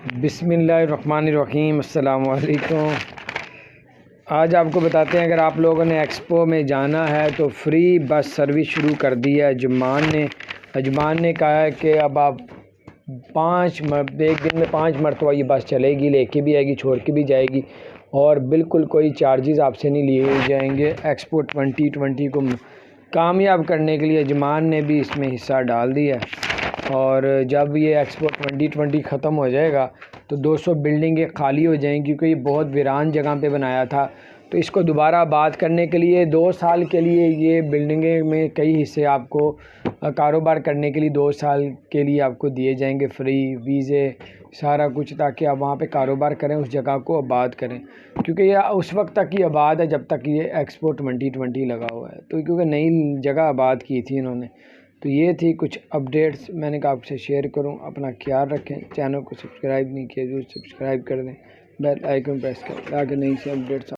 بسم اللہ الرحمن الرحیم، السلام علیکم۔ آج آپ کو بتاتے ہیں، اگر آپ لوگوں نے ایکسپو میں جانا ہے تو فری بس سروس شروع کر دی ہے اجمان نے کہا ہے کہ اب آپ ایک دن میں 5 مرتبہ یہ بس چلے گی، لے کے بھی آئے گی، چھوڑ کے بھی جائے گی، اور بالکل کوئی چارجز آپ سے نہیں لیے جائیں گے۔ ایکسپو 2020 کو کامیاب کرنے کے لیے اجمان نے بھی اس میں حصہ ڈال دیا ہے، اور جب یہ ایکسپو 2020 ختم ہو جائے گا تو 200 بلڈنگیں خالی ہو جائیں گی، کیونکہ یہ بہت ویران جگہ پہ بنایا تھا۔ تو اس کو دوبارہ آباد کرنے کے لیے 2 سال کے لیے یہ بلڈنگیں میں کئی حصے آپ کو کاروبار کرنے کے لیے 2 سال کے لیے آپ کو دیے جائیں گے، فری ویزے سارا کچھ، تاکہ آپ وہاں پہ کاروبار کریں، اس جگہ کو آباد کریں، کیونکہ یہ اس وقت تک ہی آباد ہے جب تک یہ ایکسپو 2020 لگا ہوا ہے۔ تو کیونکہ نئی جگہ آباد کی تھی انہوں نے، تو یہ تھی کچھ اپڈیٹس، میں نے کہا آپ سے شیئر کروں۔ اپنا خیال رکھیں، چینل کو سبسکرائب نہیں کیا جو سبسکرائب کر دیں، بیل آئیکن پریس کریں تاکہ نئی سی اپڈیٹس